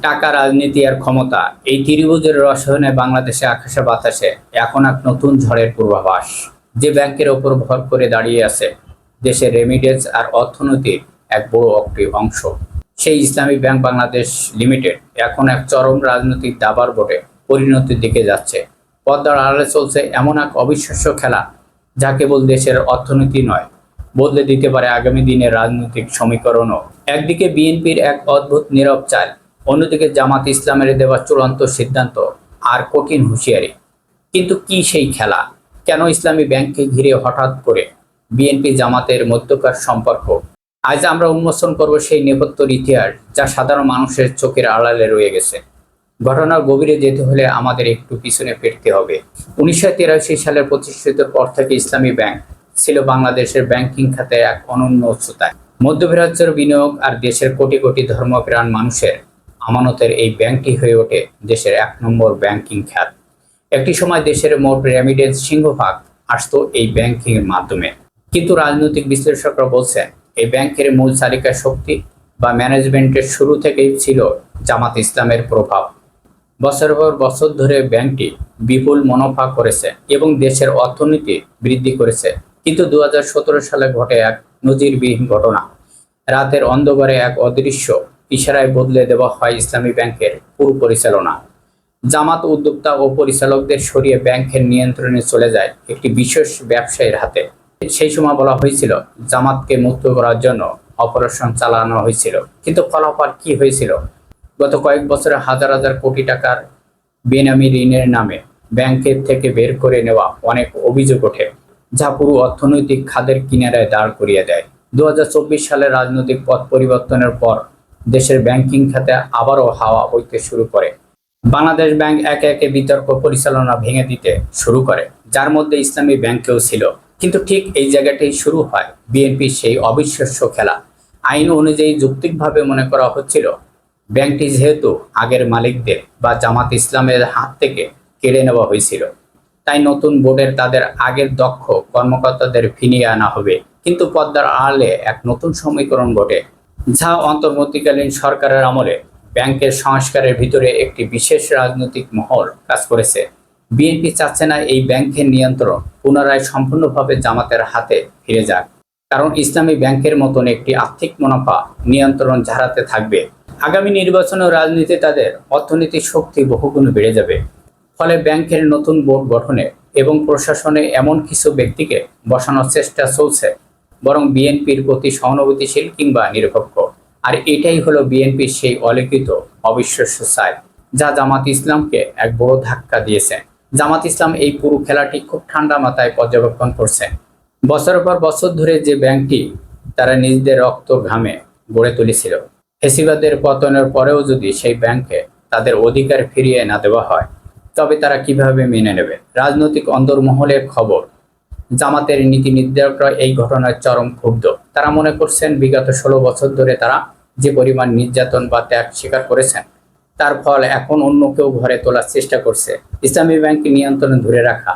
টাকা, রাজনীতি আর ক্ষমতা, এই ত্রিভুজের রসায়নে বাংলাদেশে আকাশে বাতাসে এখন এক নতুন ঝড়ের পূর্বাভাস। যে ব্যাংকের ওপর ভর করে দাঁড়িয়ে আছে দেশের রেমিটেন্স আর অর্থনীতির এক বড় অংশ, সেই ইসলামী ব্যাংক বাংলাদেশ লিমিটেড এখন এক চরম রাজনৈতিক দাবার বোর্ডে পরিণতির দিকে যাচ্ছে। পদ্মার আড়ালে চলছে এমন এক অবিশ্বাস্য খেলা, যা কেবল দেশের অর্থনীতি নয়, বদলে দিতে পারে আগামী দিনের রাজনৈতিক সমীকরণও। একদিকে বিএনপির এক অদ্ভুত নীরব চাল, অন্যদিকে জামাত ইসলামের দেওয়া চূড়ান্ত সিদ্ধান্ত আর কঠিন হুঁশিয়ারি। কিন্তু কি সেই খেলা? কেন ইসলামী ব্যাংককে ঘিরে হঠাৎ করে বিএনপি জামাতের মধ্যকার সম্পর্ক? আজ আমরা উন্মোচন করব সেই নেপথ্যের ইতিহাস, যা সাধারণ মানুষের চোখের আড়ালে রয়ে গেছে। ঘটনার গভীরে যেতে হলে আমাদের একটু পিছনে ফিরতে হবে। 1983 সালের প্রতিষ্ঠিতের পর থেকে ইসলামী ব্যাংক ছিল বাংলাদেশের ব্যাংকিং খাতে এক অনন্য উচ্চতায়। মধ্যপ্রাচ্যের বিনিয়োগ আর দেশের কোটি কোটি ধর্মপ্রাণ মানুষের আমানতের এই ব্যাংকটি হয়ে ওঠে দেশের 1 নম্বর ব্যাংকিং খাত। একটি সময় দেশের মোট রেমিটেন্স সিংহভাগ আসতো এই ব্যাংকিং এর মাধ্যমে। কিন্তু রাজনৈতিক বিশ্লেষকরা বলছেন, এই ব্যাংকের মূল চালিকা শক্তি বা ম্যানেজমেন্টের শুরু থেকেই ছিল জামাত ইসলামের প্রভাব। বছরের পর বছর ধরে ব্যাংকটি বিপুল মুনাফা করেছে এবং দেশের অর্থনীতি বৃদ্ধি করেছে। কিন্তু 2017 সালে ঘটে এক নজিরবিহীন ঘটনা। রাতের অন্ধকারে এক অদৃশ্য ইশারায় বদলে দেওয়া হয় ইসলামী ব্যাংকের পুরো পরিচালনা। জামাত উদ্যোক্তা ও পরিচালকদের সরিয়ে ব্যাংকের নিয়ন্ত্রণে চলে যায় একটি বিশেষ ব্যবসায়ীর হাতে। সেই সময় বলা হয়েছিল জামাতকে মুক্ত করার জন্য অপারেশন চালানো হয়েছিল, কিন্তু ফলাফল কি হয়েছিল? গত কয়েক বছরে হাজার হাজার কোটি টাকার বেনামি ঋণের নামে ব্যাংকের থেকে বের করে নেওয়া অনেক অভিযোগ ওঠে, যা পুরো অর্থনৈতিক খাদের কিনারায় দাঁড় করিয়ে দেয়। 2024 সালে রাজনৈতিক পথ পরিবর্তনের পর দেশের ব্যাংকিং খাতে আবারও হাওয়া বইতে শুরু করে। বাংলাদেশ ব্যাংক একে একে বিতর্ক পরিচালনা ভেঙে দিতে শুরু করে, যার মধ্যে ইসলামী ব্যাংকেও ছিল। কিন্তু ঠিক এই জায়গাটাই শুরু হয় বিএনপির সেই অবিশ্বাস্য খেলা। আইন অনুযায়ী যৌক্তিকভাবে মনে করা হচ্ছিল, ব্যাংকটি যেহেতু আগের মালিকদের বা জামাত ইসলামের হাত থেকে কেড়ে নেওয়া হয়েছিল, তাই নতুন বোর্ডের তাদের আগের দক্ষ কর্মকর্তাদের ফিরিয়ে আনা হবে। কিন্তু পদ্মার আড়ালে এক নতুন সমীকরণ ঘটে, যা অন্তর্বর্তীকালীন সরকারের আমলে ব্যাংকের সংস্কারের ভিতরে একটি বিশেষ রাজনৈতিক মহল কাজ করেছে। বিএনপি চাচ্ছে না এই ব্যাংকের নিয়ন্ত্রণ পুনরায় সম্পূর্ণভাবে জামাতের হাতে ফিরে যাক, কারণ ইসলামী ব্যাংকের মতন একটি আর্থিক মুনাফা নিয়ন্ত্রণ যার হাতে থাকবে, আগামী নির্বাচন ও রাজনীতি তাদের অর্থনৈতিক শক্তি বহুগুণ বেড়ে যাবে। ফলে ব্যাংকের নতুন বোর্ড গঠনে এবং প্রশাসনে এমন কিছু ব্যক্তিকে বসানোর চেষ্টা চলছে, বরং বিএনপির প্রতি সহানুভূতিশীল কিংবা নিরপেক্ষ। আর এটাই হলো বিএনপির সেই অলিখিত অবিশ্বাস্য চাল, যা জামাত ইসলামকে এক বড় ধাক্কা দিয়েছে। জামাত ইসলাম এই পুরো খেলাটি খুব ঠান্ডা মাথায় পর্যবেক্ষণ করছেন। বছরের পর বছর ধরে যে ব্যাংকটি তারা নিজেদের রক্ত ঘামে গড়ে তুলেছিল, ফ্যাসিবাদের পতনের পরেও যদি সেই ব্যাংকে তাদের অধিকার ফিরিয়ে না দেওয়া হয়, তবে তারা কিভাবে মেনে নেবে? রাজনৈতিক অন্দরমহলের খবর, জামাতের নীতি নির্ধারকরা এই ঘটনায় চরম ক্ষুব্ধ। তারা মনে করছেন বিগত 16 বছর ধরে তারা যে পরিমাণ নির্যাতন বা ত্যাগ স্বীকার করেছেন, তার ফল এখন অন্য কেউ ঘরে তোলার চেষ্টা করছে ইসলামী ব্যাংকের নিয়ন্ত্রণ ধরে রাখা।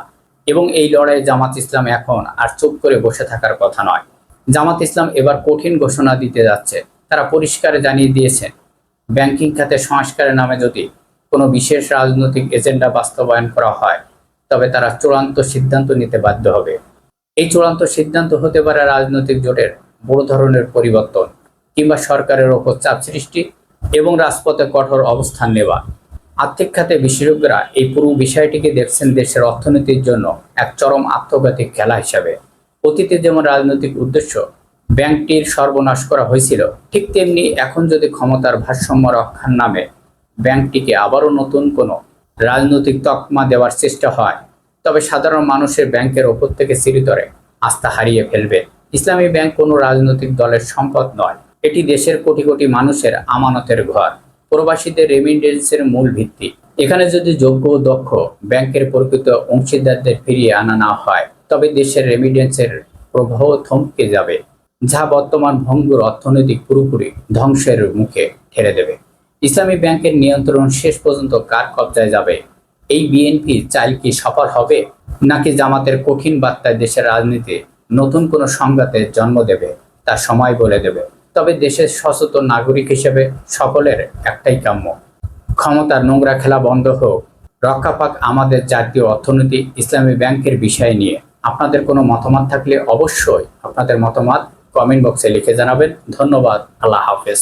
এবং এই লড়াইয়ে জামাত ইসলাম এখন আর চুপ করে বসে থাকার কথা নয়। জামাত ইসলাম এবার কঠিন ঘোষণা দিতে যাচ্ছে। তারা পরিষ্কার জানিয়ে দিয়েছেন, ব্যাংকিং খাতে সংস্কারের নামে যদি কোনো বিশেষ রাজনৈতিক এজেন্ডা বাস্তবায়ন করা হয়, তবে তারা চূড়ান্ত সিদ্ধান্ত নিতে বাধ্য হবে। এই চূড়ান্ত সিদ্ধান্ত হতে পারে রাজনৈতিক জোটের বড় ধরনের পরিবর্তন, কিংবা সরকারের ওপর চাপ সৃষ্টি এবং রাজপথে কঠোর অবস্থান নেওয়া। আর্থিক খাতে বিশেষজ্ঞরা এই পুরো বিষয়টিকে দেখছেন দেশের অর্থনীতির জন্য এক চরম আত্মঘাতী খেলা হিসাবে। অতীতে যেমন রাজনৈতিক উদ্দেশ্য ব্যাংকটির সর্বনাশ করা হয়েছিল, ঠিক তেমনি এখন যদি ক্ষমতার ভারসাম্য রক্ষার নামে ব্যাংকটিকে আবারও নতুন কোনো রাজনৈতিক তকমা দেওয়ার চেষ্টা হয়, তবে সাধারণ মানুষের ব্যাংকের ওপর থেকে চিরতরে আস্থা হারিয়ে ফেলবে। ইসলামী ব্যাংক কোনো রাজনৈতিক দলের সম্পদ নয়, এটি দেশের কোটি কোটি মানুষের আমানতের ঘর, প্রবাসীদের রেমিটেন্সের মূল ভিত্তি। এখানে যদি যোগ্য ও দক্ষ ব্যাংকের প্রকৃত অংশীদারদের ফিরিয়ে আনা না হয়, তবে দেশের রেমিটেন্সের প্রবাহ থমকে যাবে, যা বর্তমান ভঙ্গুর অর্থনৈতিক পুরোপুরি ধ্বংসের মুখে ঠেলে দেবে। ইসলামী ব্যাংকের নিয়ন্ত্রণ শেষ পর্যন্ত কার কবজায় যাবে? এই বিএনপি চাল কি সফল হবে, নাকি জামাতের কঠিন বার্তায় দেশের রাজনীতি নতুন কোনো সংঘাতের জন্ম দেবে, তা সময় বলে দেবে। তবে দেশের সচেতন নাগরিক হিসেবে সকলের একটাই কাম্য, ক্ষমতার নোংরা খেলা বন্ধ হোক, রক্ষা পাক আমাদের জাতীয় অর্থনীতি ইসলামী ব্যাংকের বিষয় নিয়ে। আপনাদের কোনো মতামত থাকলে অবশ্যই আপনাদের মতামত কমেন্ট বক্সে লিখে জানাবেন। ধন্যবাদ। আল্লাহ হাফেজ।